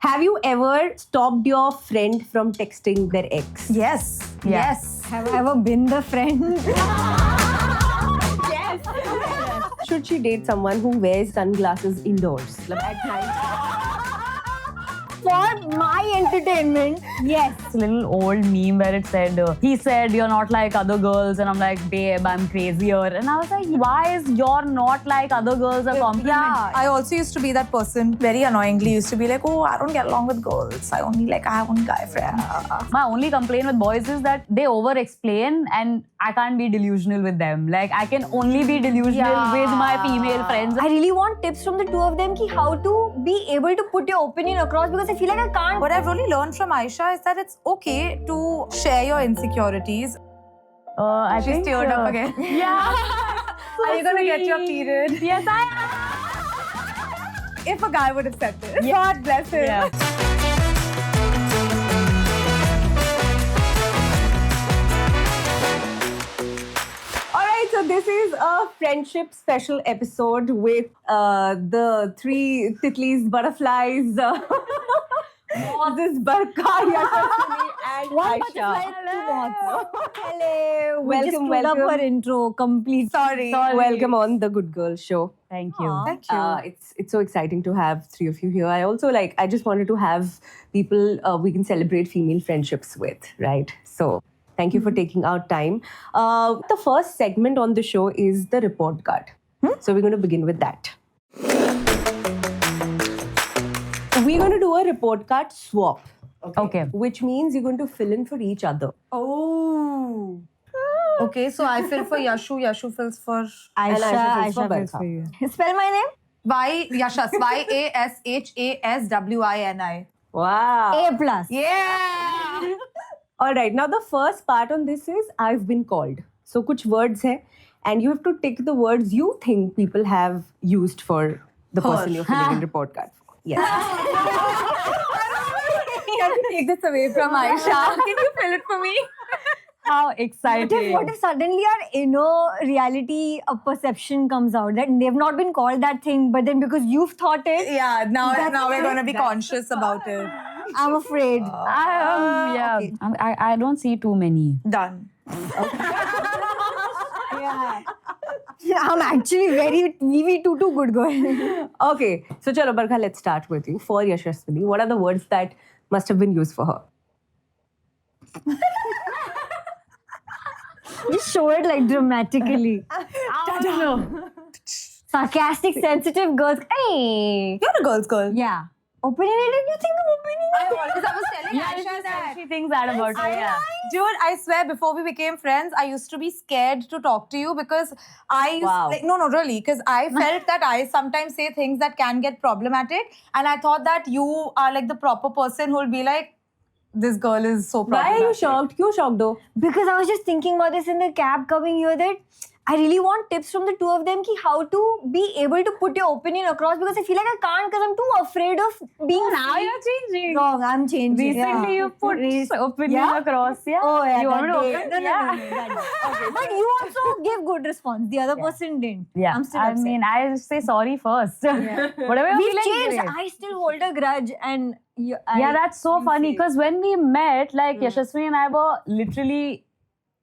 Have you ever stopped your friend from texting their ex? Yes. Yeah. Yes. Have I ever been the friend? Should she date someone who wears sunglasses indoors at night? For my entertainment, yes. It's a little old meme where it said, he said, you're not like other girls. And I'm like, babe, I'm crazier. And I was like, why is you're not like other girls a compliment? Yeah. I also used to be that person, very annoyingly used to be like, oh, I don't get along with girls. I have one guy friend. My only complaint with boys is that they over-explain and I can't be delusional with them. Like, I can only be delusional with my female friends. I really want tips from the two of them ki how to be able to put your opinion across because I feel like I can't. What I've really learned from Aisha is that it's okay to share your insecurities. I She's think, teared up again. Yeah. Are you gonna get your period? Yes, I If a guy would have said this. Yeah. God bless him. am. Alright, so this is a friendship special episode with the three Titlis butterflies. This is Barka, Yashaswini, and One Aisha. butterfly, two moths. Hello. We Welcome, just screwed up welcome. her intro complete. Sorry. Welcome on the Good Girl Show. Thank you. Aw. Thank you. It's so exciting to have three of you here. I also I just wanted to have people we can celebrate female friendships with, right? So thank you for taking out time. The first segment on the show is the report card. So we're going to begin with that. We're going to do a report card swap. Okay. Which means you're going to fill in for each other. Oh. Okay, so I fill for Yashu, Yashu fills for Aisha fills for fills Barka. for you. Spell my name? Yashas. Yashaswini. Wow. A plus. Yeah. All right. Now the first part on this is I've been called. So kuch words hai, and you have to tick the words you think people have used for the person you're filling in report card for. Yes. You have to take this away from Aisha. Can you fill it for me? How What exciting. if suddenly our inner reality perception comes out that they've not been called that thing, but then because you've thought it, Yeah, now we're going to be that's conscious about it. I'm afraid. Okay. I don't see too many. Done. Yeah. I'm actually very VV22 good girl. Okay. So chalo Barkha, let's start with you. For Yashaswini, what are the words that must have been used for her? Just show it like dramatically. Sarcastic, sensitive girls. Hey. You're a girl's girl. Yeah. Opinionated? You think I'm opinionated? I was telling Aisha that. She thinks that about her, yeah. Dude, I swear, before we became friends, I used to be scared to talk to you because I used Wow. no, really, because I felt that I sometimes say things that can get problematic, and I thought that you are like the proper person who will be like, this girl is so Why problematic. are you shocked? Kyun shocked though? Because I was just thinking about this in the cab coming here that I really want tips from the two of them ki how to be able to put your opinion across because I feel like I can't because I'm too afraid of being Now you're changing. wrong. I'm changing. Recently yeah. you put opinion Yeah? across, yeah. Oh, yeah. You want me to that day. open? No, Yeah. that day. Okay. But you also gave good response. The other person didn't. Yeah, I'm still I upset. mean, I just say sorry first. Whatever you're We've feeling, changed. great. I still hold a grudge and Yeah, that's so funny because when we met, like Yashaswini and I were literally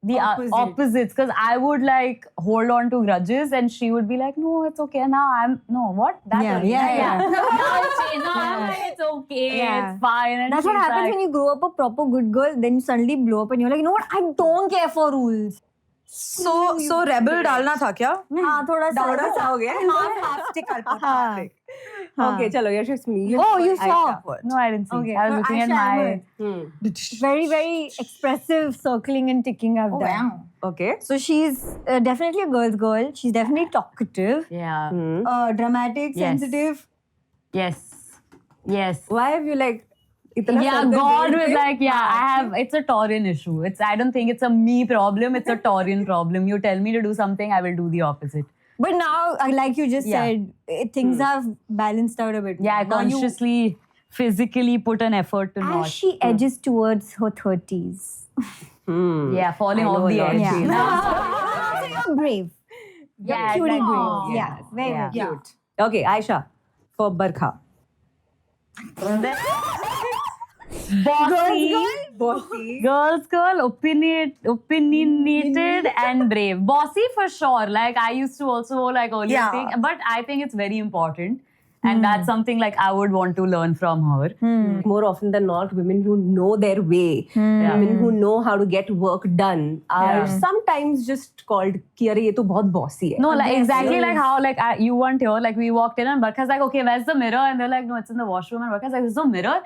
the opposites because I would like hold on to grudges and she would be like, no, it's okay. Now I'm, no, what? That Yeah, only. yeah. Now it's changed. Now I'm like, it's okay. Yeah. It's fine. And That's what she's happens like, when you grow up a proper good girl, then you suddenly blow up and you're like, you know what? I don't care for rules. So rebel डालना था क्या? हाँ, थोड़ा सा. थोड़ा सा हो गया. Half stick, I'll put half stick. Okay, chalo Yashaswini. Oh, you saw. no, I didn't see. Okay, I was for looking at Aisha, my. Very, very expressive circling and ticking I've done. Wow. Okay. So she's definitely a girl's girl. She's definitely talkative, Yeah. dramatic, Yes. sensitive. Yes. Yes. Why have you like itna Yeah, circle God board was pe? like, yeah, I have, it's a Taurian issue. I don't think it's a me problem, it's a Taurian problem. You tell me to do something, I will do the opposite. But now, like you just Yeah. said, things have balanced out a bit. Yeah, I Now you- consciously, physically put an effort to as not. she edges towards her 30s. Yeah, falling I know off the a lot. edge. Yeah. So you're brave. Yeah, Cute and exactly. brave. Yeah, very, Yeah. very cute. Okay, Aisha, for Barkha. Bossy. Bossy. Girls girl, opinionated and brave. Bossy for sure. Like I used to also like earlier Yeah. think, but I think it's very important. And that's something like I would want to learn from her. More often than not, women who know their way, women who know how to get work done, are sometimes just called कि अरे ये तो बहुत bossy है. No, like exactly like how like you weren't here. Like we walked in and Barkha's like, okay, where's the mirror? And they're like, no, it's in the washroom. And Barkha's like, there's no mirror.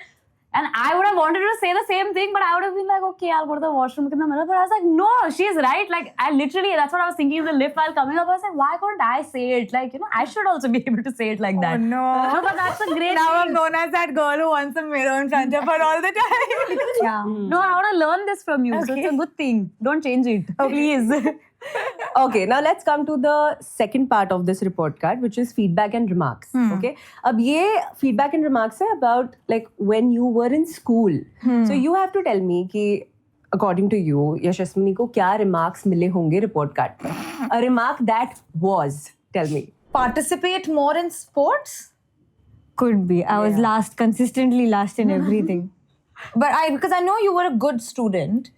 And I would have wanted to say the same thing, but I would have been like, okay, I'll go to the washroom, look in the mirror. But I was like, no, she's right. Like, I literally, that's what I was thinking in the lift while coming up. I was like, why couldn't I say it? Like, you know, I should also be able to say it like that. Oh, no. No, but that's a great Now I'm thing. known as that girl who wants a mirror in front of her all the time. Yeah. No, I want to learn this from you. So it's a good thing. Don't change it. Please. Okay, now let's come to the second part of this report card, which is feedback and remarks. Okay, अब ये feedback and remarks है about like when you were in school. So you have to tell me कि according to you, यशस्विनी को क्या remarks मिले होंगे report card पर? A remark that was, tell me. Participate more in sports? Could be. I was consistently last in everything. But because I know you were a good student.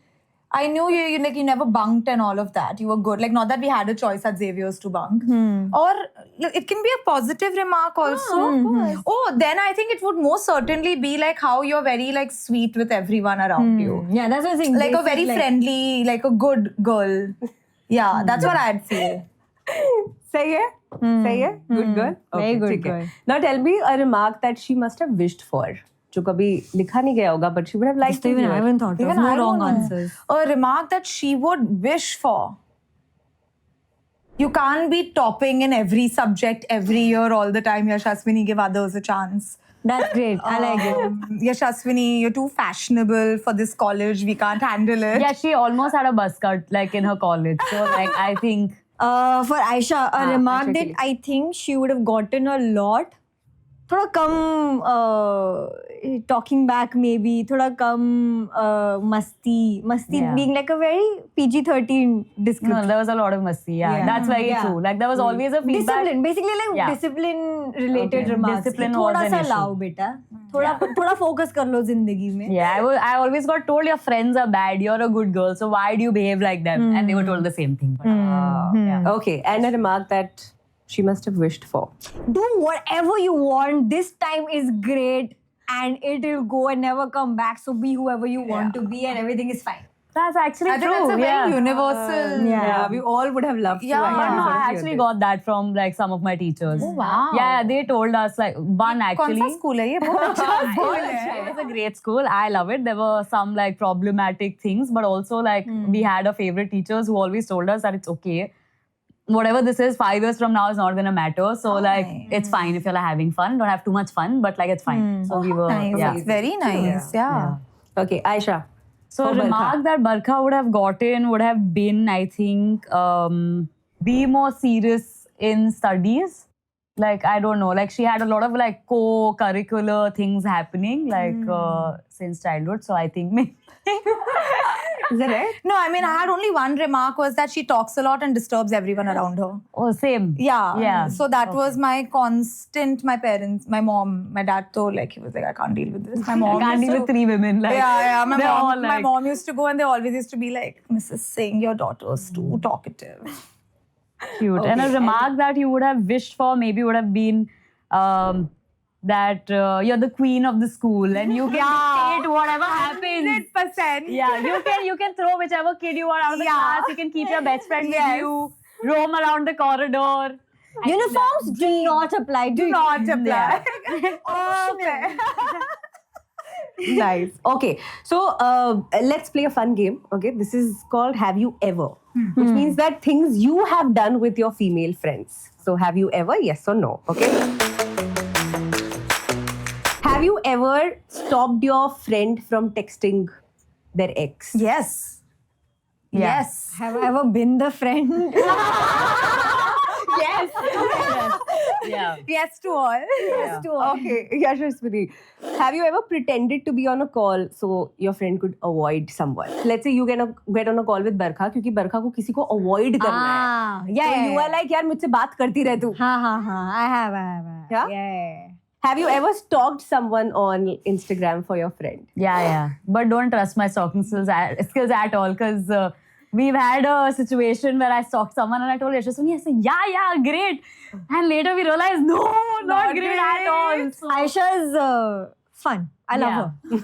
I knew you like you never bunked and all of that. You were good. Like not that we had a choice at Xavier's to bunk. Or like, it can be a positive remark also. Oh, then I think it would most certainly be like how you're very like sweet with everyone around you. Yeah, that's what I'm saying. Like a Basic, very friendly, like a good girl. Yeah, that's what I'd feel. सही है? सही है? Good girl? Very good ठीक है. girl. Now tell me a remark that she must have wished for. जो कभी लिखा नहीं गया होगा, but she would have liked to Even hear. I haven't thought of. Even No I wrong don't know. answers. A remark that she would wish for. You can't be topping in every subject every year all the time. Yashaswini, give others a chance. That's great. I like it. Yashaswini, you're too fashionable for this college. We can't handle it. Yeah, she almost had a buzz cut like in her college. So like I think For Aisha, a remark Aisha that के I think she would have gotten a lot. थोड़ा कम talking back maybe, थोड़ा कम मस्ती Yeah. being like a very PG-13 no, description. there was a lot of masti. Yeah, that's very Yeah. true. Like there was always a feedback. Discipline, basically like Yeah. discipline related Okay. remarks. Discipline कि was थोड़ा an सा issue. लाओ बेटा, थोड़ा focus कर लो जिंदगी में. Yeah, I always got told your friends are bad. You're a good girl, so why do you behave like them? And they were told the same thing. But, yeah. Okay, and a remark that she must have wished for. Do whatever you want. This time is great and it will go and never come back. So be whoever you want to be and everything is fine. That's actually I think true. that's a very yeah. universal. Yeah, we all would have loved Yeah. to. But no, I hear actually this. got that from like some of my teachers. Oh, wow. Yeah, they told us like one actually. कौन सा school है ये? बहुत अच्छा school है. It was a great school. I love it. There were some like problematic things, but also like we had a favorite teachers who always told us that it's okay. Whatever this is, 5 years from now is not gonna matter. So like it's fine if you're like, having fun. Don't have too much fun, but like it's fine. So we were Nice. yeah. It's very nice. Yeah. Okay, Aisha. So For a remark that Barkha would have gotten would have been, I think, be more serious in studies. Like, I don't know, like she had a lot of like co-curricular things happening like since childhood. So I think maybe Is that right? No, I mean, I had only one remark was that she talks a lot and disturbs everyone around her. oh, same. Yeah. Yeah. So that was my constant, my parents, my mom, my dad told like, he was like, I can't deal with this. My mom I can't used deal with to- 3 women. Like, Yeah. My they're mom, all, my like- mom used to go and they always used to be like, Mrs. Singh, your daughter's too talkative. Cute. And a remark that you would have wished for maybe would have been that you're the queen of the school and you can dictate whatever happens. 100%. Yeah, you can throw whichever kid you want out of the class. You can keep your best friend with you. Roam around the corridor. Uniforms do not apply. Do Not apply. Optional. Nice. Okay, so let's play a fun game. Okay, this is called Have You Ever, which means that things you have done with your female friends. So, have you ever? Yes or no? Okay. Have you ever stopped your friend from texting their ex? Yes. Yeah. Yes. Have I ever been the friend? Yes. Yeah. Yes to all. Yes to all. Okay, Yashaswini, have you ever pretended to be on a call so your friend could avoid someone? Let's say you get on a call with Barkha क्योंकि Barkha को किसी को avoid करना है. Yeah. So you are like, यार मुझसे बात करती रह तू. I have. Yeah? Yeah. Have you ever stalked someone on Instagram for your friend? Yeah. But don't trust my stalking skills at all, because we've had a situation where I stalked someone and I told Yashaswini, I said, yeah, great. And later we realized, no, not great at all. So, Aisha is fun. I love her.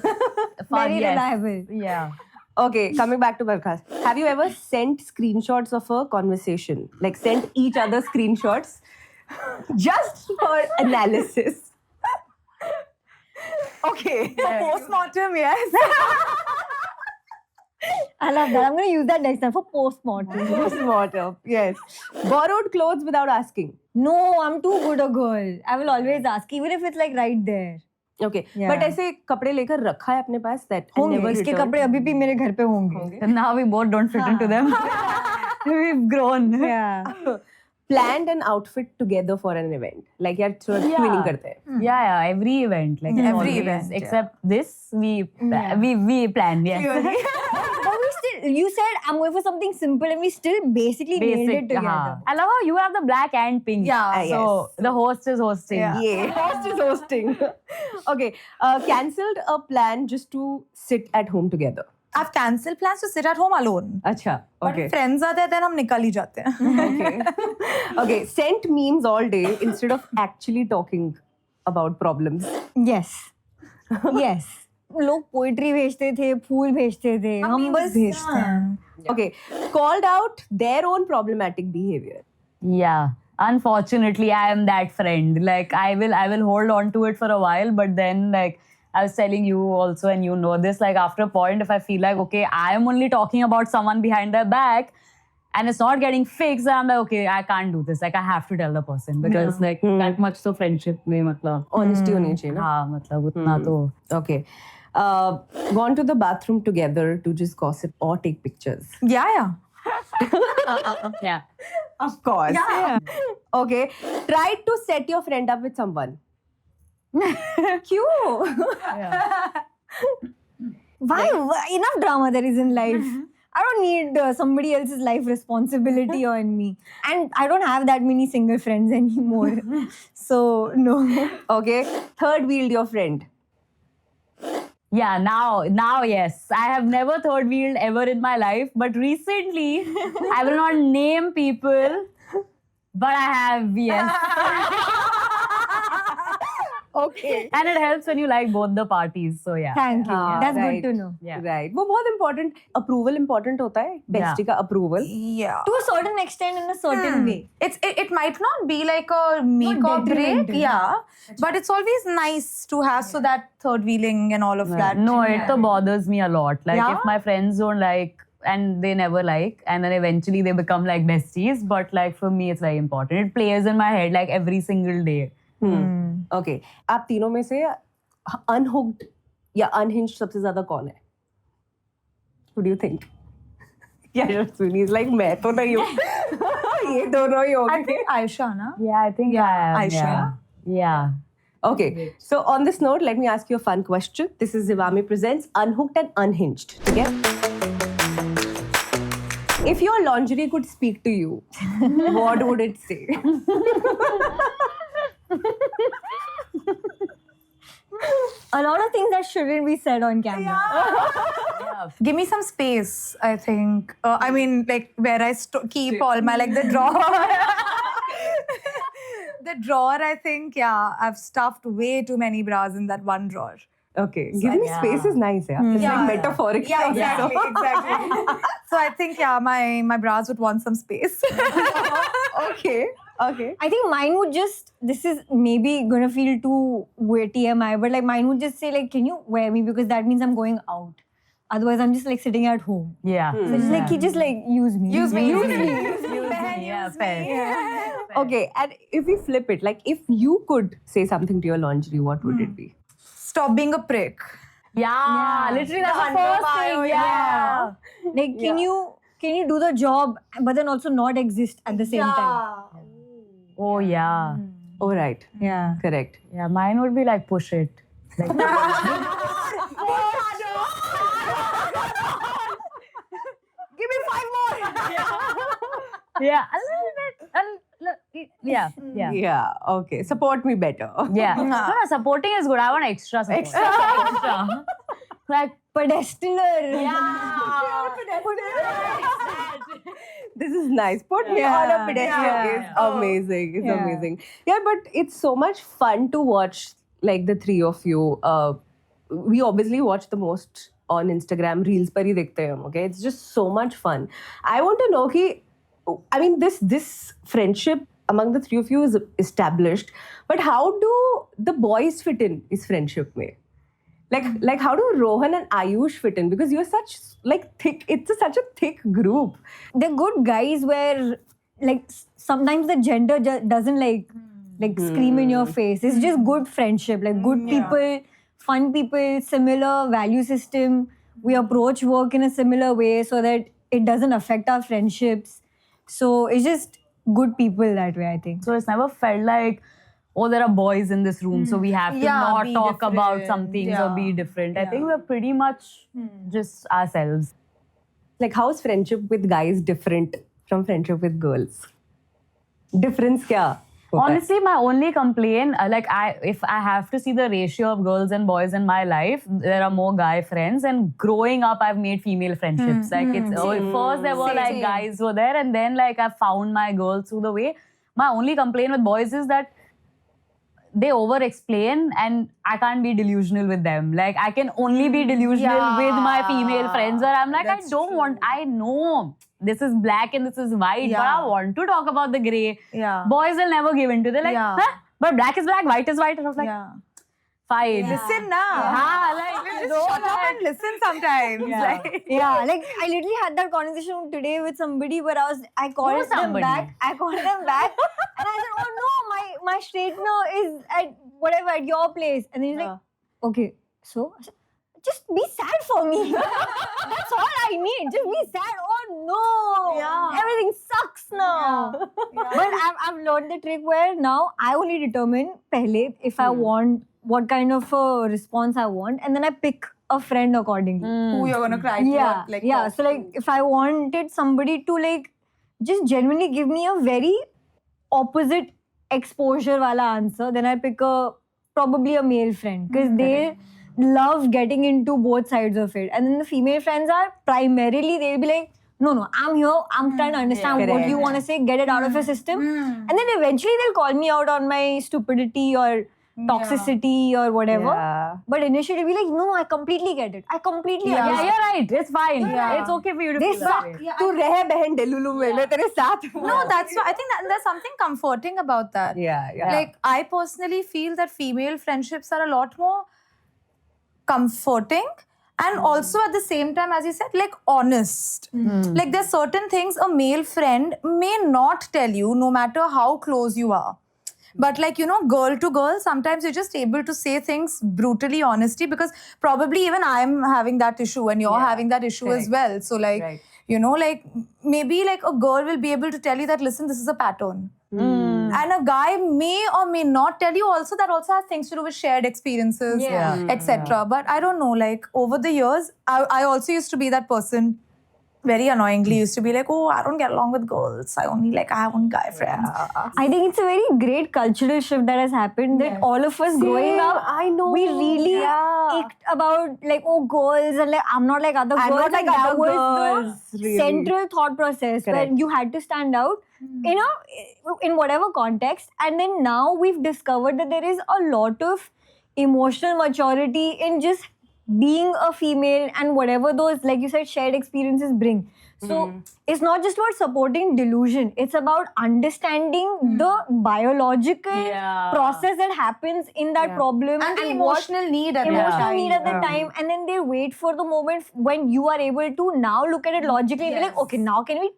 fun, Very yes. reliable. Yeah. Okay, coming back to Barkha. Have you ever sent screenshots of a conversation? Like sent each other screenshots just for analysis? Okay. Postmortem, yes. I love that. I'm going to use that next time for postmortem. Postmortem. Yes. Borrowed clothes without asking. No, I'm too good a girl. I will always ask, even if it's like right there. Okay. Yeah. But ऐसे कपड़े लेकर रखा है अपने पास that and होंगे never इसके returned? कपड़े अभी भी मेरे घर पे होंगे. And now we both don't fit into them. We've grown. Yeah. Planned an outfit together for an event. Like यार Yeah. twinning करते हैं. Yeah, every event. Like Every always, event, yeah. Except this, we plan, yes. But we still, you said I'm going for something simple and we still basically nailed it together. हाँ. I love how you have the black and pink. Yeah, So the host is hosting. Yeah. Yeah. Host is hosting. Okay. Cancelled a plan just to sit at home together. I've cancelled plans to sit at home alone. अच्छा. But Okay. if friends are there, then हम निकल ही जाते हैं. Okay. Okay. Sent memes all day instead of actually talking about problems. Yes. Yes. लोग poetry भेजते थे, फूल भेजते थे, हम बस भेजते हैं. Okay. Called out their own problematic behavior. Yeah. Unfortunately, I am that friend. Like I will hold on to it for a while, but then like I was telling you also, and you know this, like after a point, if I feel like, okay, I am only talking about someone behind their back and it's not getting fixed, I'm like, okay, I can't do this. Like I have to tell the person because like that much so friendship में मतलब Honesty होनी चाहिए ना. हाँ मतलब उतना तो Okay. Gone to the bathroom together to just gossip or take pictures. Yeah. yeah. Of course. Yeah. Okay. Tried to set your friend up with someone. Cute. Why? Enough drama there is in life. I don't need somebody else's life responsibility on me. And I don't have that many single friends anymore. So, no. Okay. Third wheeled your friend. Yeah, now yes. I have never third wheeled ever in my life, but recently, I will not name people, but I have, yes. Okay. And it helps when you like both the parties, so yeah. Thank you. That's right. good to know. Yeah. Right. वो बहुत important. Approval important होता है. Bestie का approval. Yeah. To a certain extent, in a certain way. It might not be like a make or break, detrimental. yeah, but it's always nice to have so that third wheeling and all of that. No, it so bothers me a lot. Like Yeah? if my friends don't like and they never like, and then eventually they become like besties. But like for me, it's very important. It plays in my head like every single day. Okay. आप तीनों में से unhooked या unhinged सबसे ज़्यादा कौन है? Who do you think? Yeah, Yashaswini is like मैं तो नहीं हूँ. ये दोनों ही I होंगे. think Aisha, na? Yeah, I think I am. Aisha. Yeah. Okay. So on this note, let me ask you a fun question. This is Zivami presents Unhooked and Unhinged. Okay? If your lingerie could speak to you, what would it say? A lot of things that shouldn't be said on camera. Give me some space, I think. I mean, like where I keep all my, like the drawer. The drawer, I think, yeah, I've stuffed way too many bras in that one drawer. Okay. Giving yeah. space is nice, yeah. It's Yeah. like metaphoric. Yeah, also. exactly. So I think, yeah, my bras would want some space. Okay. Okay. I think mine would just, this is maybe gonna feel too weird TMI, but like mine would just say like, can you wear me? Because that means I'm going out. Otherwise, I'm just like sitting at home. Yeah. So just like, he just like use me. Use me. Yeah, fair. Okay. And if we flip it, like if you could say something to your lingerie, what would it be? Stop being a prick. Yeah, literally that's the first thing. Yeah. Like, can you do the job, but then also not exist at the same time? Oh yeah. Oh, right. Yeah. Correct. Yeah, mine would be like push it. Like, Give me 5 more. yeah, a little bit. Yeah. Yeah. Yeah. Okay. Support me better. Yeah. No, supporting is good. I want extra support. Extra. Like, Pedestaler. This is nice. Put me on a pedestal. Yeah. It's amazing. It's amazing. Yeah, but it's so much fun to watch, like the three of you. We obviously watch the most on Instagram. Reels par hi dekhte hain hum, okay? It's just so much fun. I want to know ki, I mean, this friendship among the three of you is established, but how do the boys fit in this friendship mein? Like how do Rohan and Ayush fit in? Because you're such thick. It's such a thick group. They're good guys where like sometimes the gender doesn't like scream in your face. It's just good friendship, like good people, fun people, similar value system. We approach work in a similar way so that it doesn't affect our friendships. So it's just good people that way, I think. so it's never felt like, oh, there are boys in this room, so we have to not be talk about different. some things or be different. I think we're pretty much just ourselves. Like, how is friendship with guys different from friendship with girls? Difference kya? hota hai? Honestly, my only complaint, if I have to see the ratio of girls and boys in my life, there are more guy friends. And growing up, I've made female friendships. First there were like guys were there, and then like I found my girls through the way. My only complaint with boys is that they over-explain, and I can't be delusional with them. Like, I can only be delusional with my female friends, where I'm like, I know this is black and this is white, but I want to talk about the grey. Yeah. Boys will never give in to. They're like, huh? But black is black, white is white. And I was like, fine. Listen now. Shut up and listen sometimes. Yeah, like I literally had that conversation today with somebody where I called them back. I called them back and I said, oh no, my straightener is at your place. And then he's like, okay, so I said, just be sad for me. That's all I need. Just be sad. Oh no, everything sucks now. But I've learned the trick where now I only determine pehle if I want what kind of a response I want, and then I pick a friend accordingly. Who you're gonna cry to? So like if I wanted somebody to like just genuinely give me a very opposite exposure wala answer, then I pick probably a male friend, because they love getting into both sides of it. And then the female friends are primarily, they'll be like, no, I'm here, I'm trying to understand what you want to say, get it out of your system. And then eventually they'll call me out on my stupidity or toxicity or whatever. Yeah. But initially they'll be like, no, I completely get it. I completely Yeah, understand. you're right. It's fine. It's okay for you to They feel that suck. way. Tu reh behan Delulu mein, main tere saath hu. No, that's why I think that there's something comforting about that. Yeah. Like, I personally feel that female friendships are a lot more comforting and also at the same time, as you said, like honest. Like, there's certain things a male friend may not tell you no matter how close you are. But like, you know, girl to girl, sometimes you're just able to say things brutally honesty, because probably even I'm having that issue and you're having that issue as well. So like, you know, like maybe like a girl will be able to tell you that, listen, this is a pattern. And a guy may or may not tell you also. That also has things to do with shared experiences, etc. But I don't know, like over the years, I also used to be that person, very annoyingly used to be like, oh, I don't get along with girls. I have only guy friends. I think it's a very great cultural shift that has happened, that all of us growing up, I know. we really ached about like, oh, girls, and like I'm not like other girls. not like and that other was girls, the really. central thought process where you had to stand out, you know, in whatever context. And then now we've discovered that there is a lot of emotional maturity in just being a female and whatever those, like you said, shared experiences bring. So it's not just about supporting delusion, it's about understanding the biological process that happens in that problem And the what emotional need at that time. need at the time, and then they wait for the moment when you are able to now look at it logically and be like, okay, now can we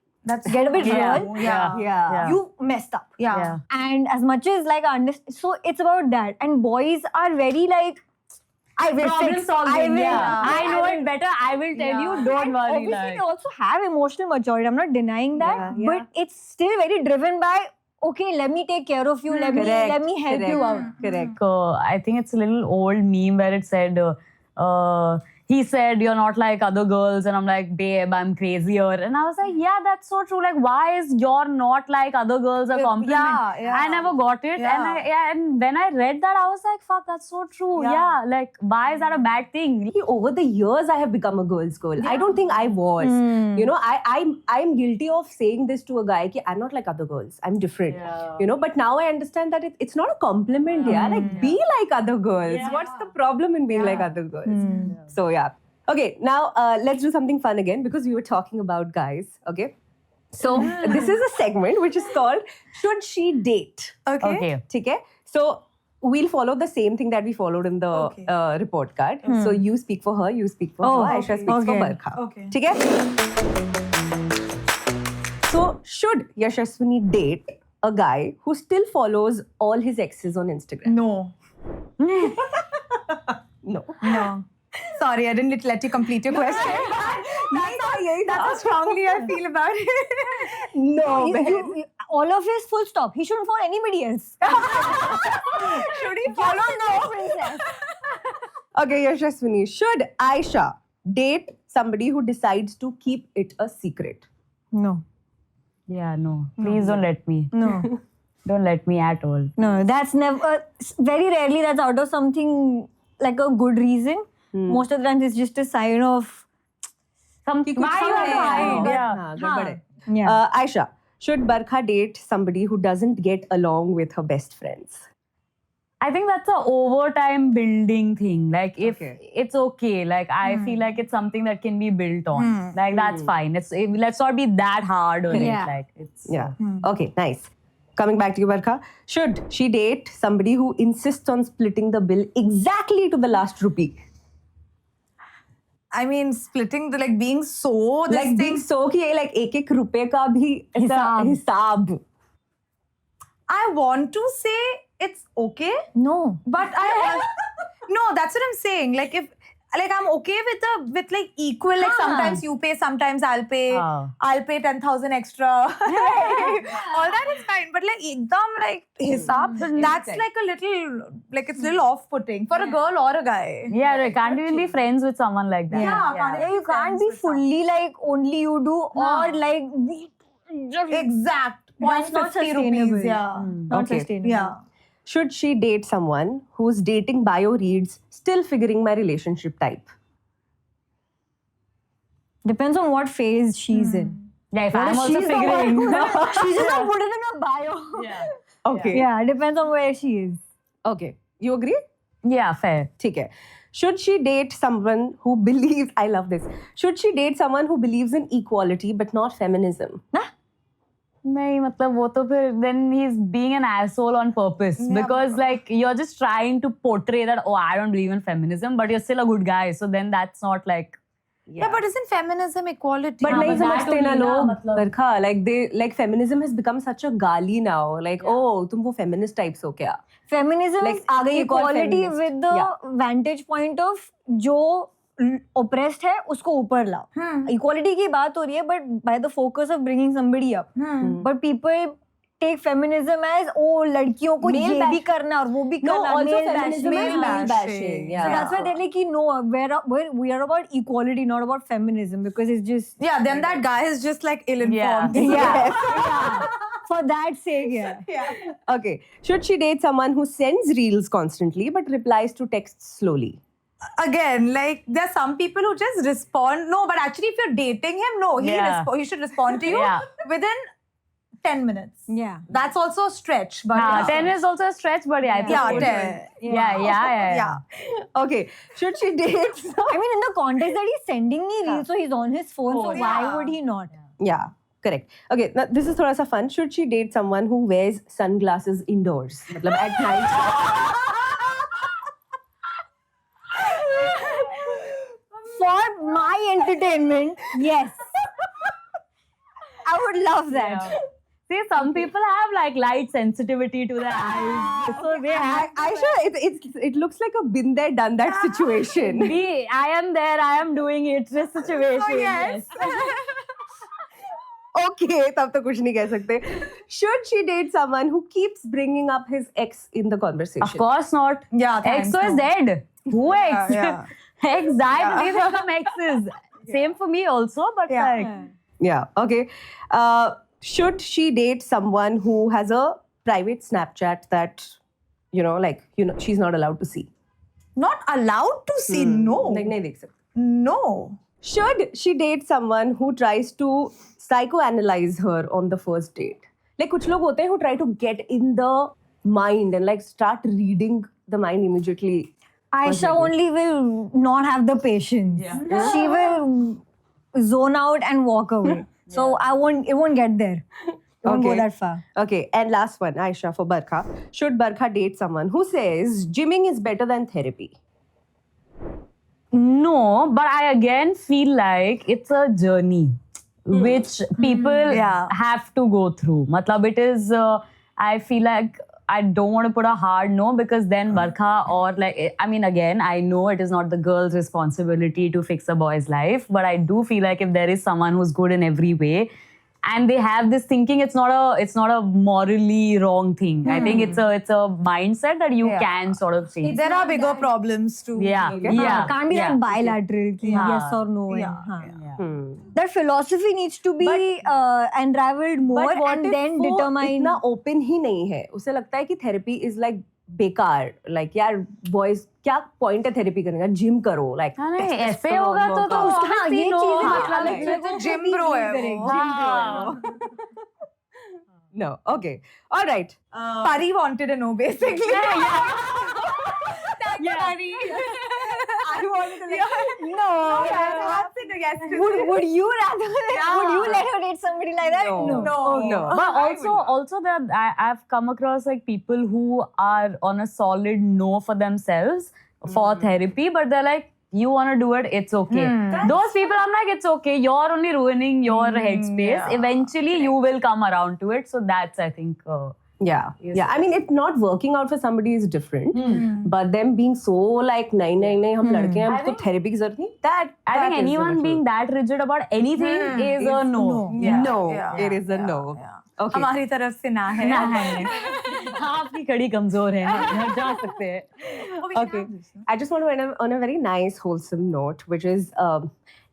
get a bit real? Yeah. You messed up. Yeah. And as much as like I understand, so it's about that. And boys are very like, I will Problem fix. solving. I will. I know it better. I will tell you. Don't And worry. obviously, Like. they also have emotional maturity. I'm not denying that, but it's still very driven by, okay, let me take care of you. Let me help you out. Correct. I think it's a little old meme where it said, he said you're not like other girls, and I'm like, babe, I'm crazier. And I was like, yeah, that's so true. Like, why is you're not like other girls a compliment? yeah. I never got it. Yeah. And when I read that, I was like, fuck, that's so true. Yeah. Like, why is that a bad thing? Over the years, I have become a girl's girl. I don't think I was. You know, I'm guilty of saying this to a guy, ki I'm not like other girls. I'm different. You know, but now I understand that it's not a compliment. Like, be like other girls. What's the problem in being like other girls? So yeah. Okay, now let's do something fun again because we were talking about guys. Okay. So this is a segment which is called Should She Date? Okay. Okay. So we'll follow the same thing that we followed in the report card. So you speak for her, you speak for her, Aisha speaks for Barkha. Okay. Okay. So should Yashaswini date a guy who still follows all his exes on Instagram? No. No. No. Sorry, I didn't let you complete your question. That's how strongly I feel about it. No. All of his full stop. He shouldn't follow anybody else. Should he follow? No. Princess. Okay, Yashaswini, should Aisha date somebody who decides to keep it a secret? No. Yeah, no. Please don't let me. No. Don't let me at all. No, that's never, very rarely that's out of something like a good reason. Most of the times it's just a sign of, Why you have to hide? Yeah. yeah. Aisha, should Barkha date somebody who doesn't get along with her best friends? I think that's a overtime building thing. Like if it's okay, like I feel like it's something that can be built on. Like that's fine. Let's not be that hard on Yeah. it. Like it's Yeah. Okay, nice. Coming back to you, Barkha, should she date somebody who insists on splitting the bill exactly to the last rupee? I mean, splitting the being so Like being so कि like एक रुपए का भी ऐसा हिसाब. I want to say it's okay, No. but no, that's what I'm saying. Like if I'm okay with equal. Like sometimes you pay, sometimes I'll pay. I'll pay 10,000 extra. All that is fine. But ekdam hisab, that's like a little it's a little off-putting for a girl or a guy. yeah, I can't even be friends with someone like that. Yeah, you can't be fully like only you do or like Exact. That's not 50 sustainable. rupees. Yeah. not Okay. sustainable. Yeah. Should she date someone whose dating bio reads still figuring my relationship type? Depends on what phase she's in. Yeah, if What I'm if also she's the one figuring. who- She's just not put it in her bio. Okay. Yeah, depends on where she is. Okay. You agree? Yeah, fair. ठीक है. Should she date someone who believes, I love this. Should she date someone who believes in equality but not feminism? नहीं मतलब वो तो फिर then he's being an asshole on purpose because like you're just trying to portray that I don't believe in feminism but you're still a good guy, so then that's not like Yeah, but isn't feminism equality? But नहीं but that समझते ना only ना, लोग मतलब- बरखा, like feminism has become such a गाली now, like oh तुम वो feminist types हो क्या? Feminism Like, is आ गई एक और equality feminist. with the vantage point of जो oppressed है उसको ऊपर लाओ. Equality की बात हो रही है but by the focus of bringing somebody up. But people take feminism as लड़कियों को Male ये भी bash- करना और वो भी No, करना. also male feminism bashing. is male bashing. So Yeah. that's why they're like, no, we are about equality, not about feminism, because it's just Yeah, then that guy is just ill-informed. yeah. For that sake, yeah. Okay. Should she date someone who sends reels constantly but replies to texts slowly? Again, there's some people who just respond. No, but actually, if you're dating him, no, he should respond to you Yeah. within 10 minutes. Yeah. That's also a stretch. But 10 is also a stretch, but yeah, I think Yeah, it 10. would- yeah. Yeah. Okay. Should she date? I mean, in the context that he's sending me reels, so he's on his phone, so why Yeah. would he not? Yeah. Correct. Okay. Now this is thoda sa fun. Should she date someone who wears sunglasses indoors? मतलब at night. For my entertainment, yes. I would love that. Yeah. See, some people have light sensitivity to their eyes. So they have. Aisha, it looks like a been there, done that situation. I am there, I am doing it. This situation. yes. Okay, तब तो कुछ नहीं कह सकते. Should she date someone who keeps bringing up his ex in the conversation? Of course not. Yeah, Ex thanks, is no. dead. Who ex? Yeah. Exactly, they become exes. Same for me also, but like. Yeah. Okay. Should she date someone who has a private Snapchat that, she's not allowed to see? Not allowed to see. No. Like, nahi dekh sakte. No. Should she date someone who tries to psychoanalyze her on the first date? Like, kuch log hote hain who try to get in the mind and like start reading the mind immediately. Aisha only will not have the patience. She will zone out and walk away. So it won't get there. It won't go that far. Okay, and last one, Aisha, for Barkha. Should Barkha date someone who says gymming is better than therapy? No, but I again feel like it's a journey which people have to go through. Matlab, it is, I feel like I don't want to put a hard no, because then Barkha or like, I mean, again, I know it is not the girl's responsibility to fix a boy's life, but I do feel like if there is someone who's good in every way, and they have this thinking, it's not a morally wrong thing. I think it's a mindset that you can sort of change. There are bigger problems too. Yeah. Can't be that bilateral. Ki yes or no. That philosophy needs to be unraveled more and then determine. इतना open ही नहीं है. उसे लगता है कि therapy is like बेकार. Like यार boys क्या point है therapy करने का? Gym करो. Like ऐसे होगा तो हाँ ये चीजें Gym bro है. No. Okay. All right. Pari wanted a no, basically. Pari. I wanted to Would you rather? Would you let her date somebody like that? No. But also that I've come across like people who are on a solid no for themselves for therapy, but they're like, you want to do it, it's okay. Those people, I'm like, it's okay. You're only ruining your headspace. Eventually, you will come around to it. So that's, I think... Yeah. I mean, it's not working out for somebody is different. But them being so like, nahi, hum ladke hain, humko therapy ki zarurat nahi. I think anyone being that rigid about anything is a no. It is a no. Okay. हमारी तरफ से ना है. आपकी कड़ी कमजोर है. जा सकते हैं. Okay. I just want to end on a very nice, wholesome note, which is,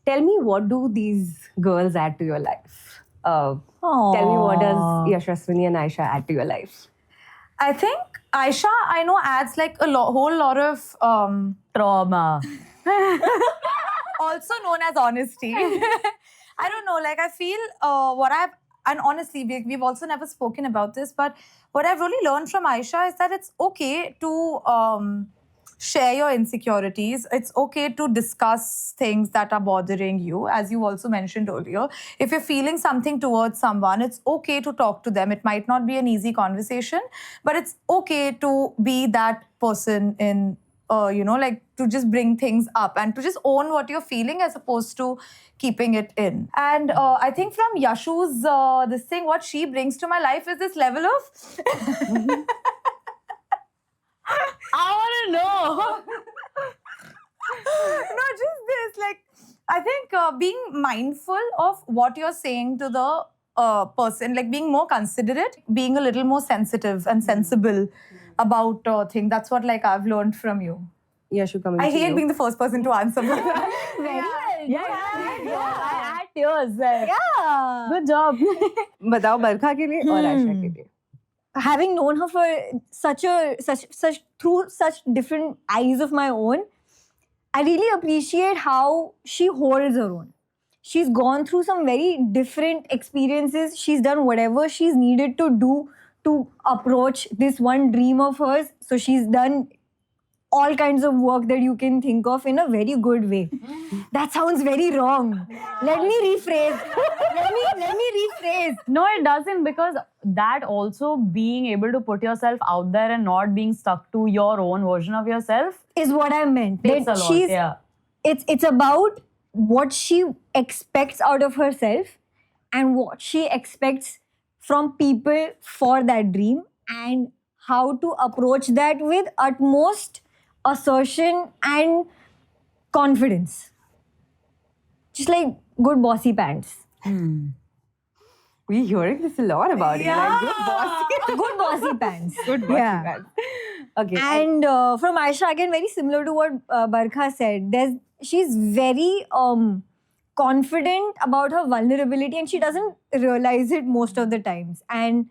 tell me, what do these girls add to your life? Tell me, what does Yashaswini and Aisha add to your life? I think Aisha, I know, adds like a whole lot of Trauma. also known as honesty. I don't know, like I feel and honestly, we've also never spoken about this, but what I've really learned from Aisha is that it's okay to share your insecurities. It's okay to discuss things that are bothering you, as you also mentioned earlier. If you're feeling something towards someone, it's okay to talk to them. It might not be an easy conversation, but it's okay to be that person in, like to just bring things up and to just own what you're feeling as opposed to keeping it in. And I think from Yashu's this thing, what she brings to my life is this level of... I want to know. No, just this. Like, I think being mindful of what you're saying to the person, like being more considerate, being a little more sensitive and sensible about things. That's what like I've learned from you. Yashu, coming I to hate you. being the first person to answer. Very well. I had tears. Yeah. Good job. बताओ बरखा के लिए और आयशा के लिए. Having known her for through such different eyes of my own, I really appreciate how she holds her own. She's gone through some very different experiences. She's done whatever she's needed to do to approach this one dream of hers. So she's done all kinds of work that you can think of in a very good way. That sounds very wrong. Let me rephrase. Let me rephrase. No, it doesn't, because that also being able to put yourself out there and not being stuck to your own version of yourself Is what I meant. takes That a lot. Yeah. It's about what she expects out of herself and what she expects from people for that dream, and how to approach that with utmost assertion and confidence. Just like good bossy pants. We're hearing this a lot about you. Like, good bossy. Good bossy pants. Good bossy Yeah. pants. Okay. And from Aisha, again, very similar to what Barkha said. She's very confident about her vulnerability, and she doesn't realize it most of the times. And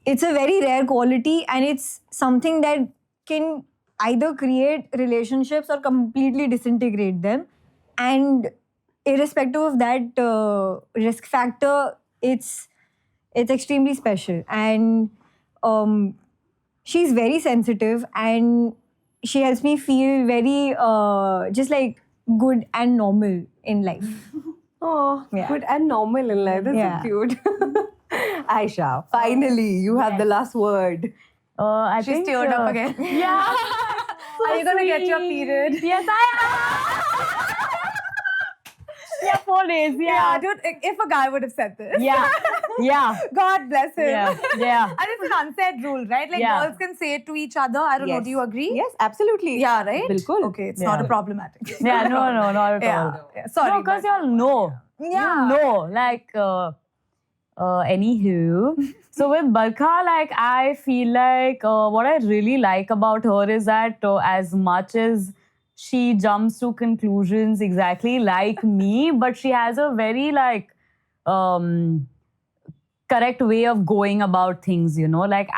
it's a very rare quality, and it's something that can either create relationships or completely disintegrate them. And irrespective of that risk factor, it's extremely special. And she's very sensitive, and she helps me feel very just like good and normal in life. Oh, Yeah. good and normal in life. That's Yeah. so cute. Aisha, finally, you have the last word. I She's think, teared up again. Yeah. Are you gonna get your period? Yes, I am. Yeah, 4 days. Yeah, Yeah. dude. If a guy would have said this, Yeah. Yeah. God bless him. Yeah. Yeah. And it's an unsaid rule, right? Like Yeah. girls can say it to each other. I don't know. Yes. Do you agree? Yes, absolutely. Yeah, right? Bilkul. Okay, it's Yeah. not a problematic. Yeah, no, not at Yeah. all. Yeah. Sorry. No, because y'all know. Yeah. You know. Like, anywho. So with Barkha, like, I feel like what I really like about her is that as much as she jumps to conclusions exactly like me, but she has a very, like, correct way of going about things, you know. Like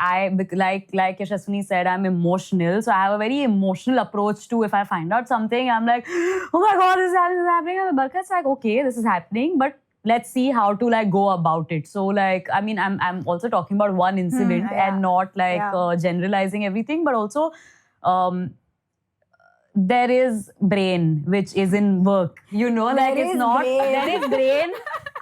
like Yashaswini said, I'm emotional, so I have a very emotional approach to if I find out something, I'm like, oh my god, this is happening. And Barkha's like, okay, this is happening, but let's see how to like go about it. So like, I mean, I'm also talking about one incident yeah. and not like generalizing everything, but also there is brain which is in work, you know, like There it's is not brain. there is brain.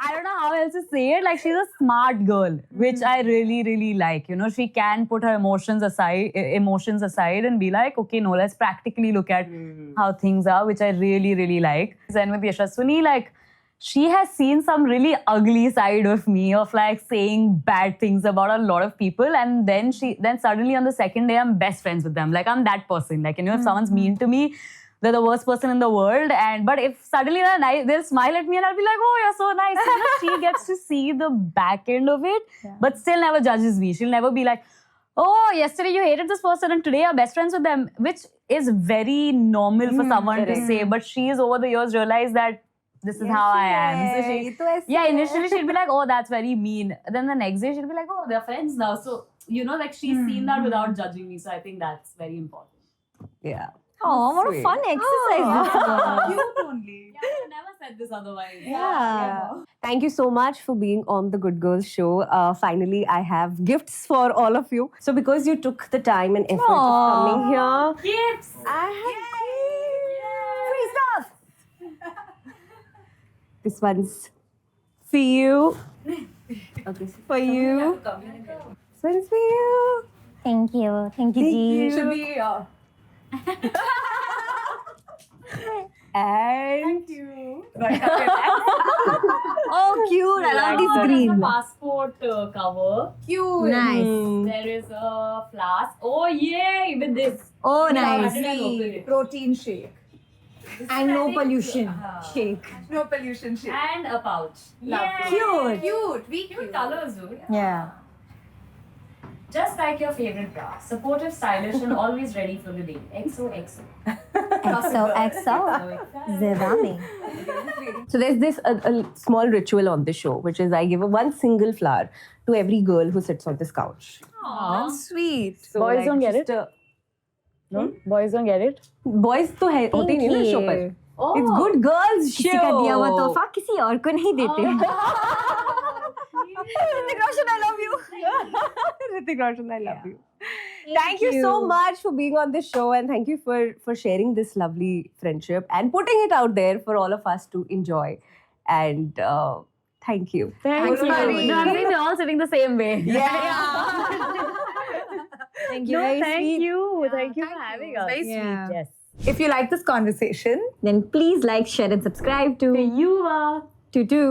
I don't know how else to say it. Like, she's a smart girl, which I really, really like. You know, she can put her emotions aside and be like, okay, no, let's practically look at how things are, which I really, really like. And with Yashaswini, like, she has seen some really ugly side of me, of like saying bad things about a lot of people, and then suddenly on the second day I'm best friends with them. Like, I'm that person. Like, you know, if someone's mean to me, they're the worst person in the world. But if suddenly they're nice, they'll smile at me and I'll be like, oh, you're so nice. You know, she gets to see the back end of it, but still never judges me. She'll never be like, oh, yesterday you hated this person and today you're best friends with them, which is very normal for someone to say. But she's over the years realized that this is how I am. So initially she'd be like, oh, that's very mean. Then the next day she'd be like, oh, they're friends now. So, you know, like, she's seen that without judging me. So I think that's very important. Yeah. Oh, what a Sweet. fun exercise this was. Cute only. Yeah, I never said this otherwise. Yeah. Thank you so much for being on the Good Girls show. Finally, I have gifts for all of you. So because you took the time and effort of coming here, Gifts! I have Free stuff. this one's for you. Okay, for you. This one's for you. Thank you. Thank you, G. Should be. And you. Oh, cute. I love this green. Passport cover. Cute. Nice. There is a flask. Oh, yay! With this. Oh, nice. Lovely. Protein shake. And no pollution. Shake. No pollution shake. And a pouch. Lovely. Cute. Cute. Be Cute colors, dude. Yeah. Just like your favorite bra. Supportive, stylish, and always ready for the day. XOXO. XOXO. Zivami. so there's this a small ritual on the show, which is I give one single flower to every girl who sits on this couch. Aww. That's sweet. So Boys don't get just, it? No? Boys don't get it? boys तो है होते नहीं ना show पर. Oh. It's good girls किसी का दिया हुआ show. तोहफा किसी और को नहीं देते. Hrithik Roshan, I love you. Hrithik Roshan, I love you. Thank you so much for being on this show, and thank you for sharing this lovely friendship and putting it out there for all of us to enjoy. And thank you. Thank you. buddy. No, I think we're all sitting the same way. Thank you. No, Very thank sweet. you. Thank you for having us. Very sweet. Yeah. Yes. If you like this conversation, Then please like, share, and subscribe to You are. Tutu.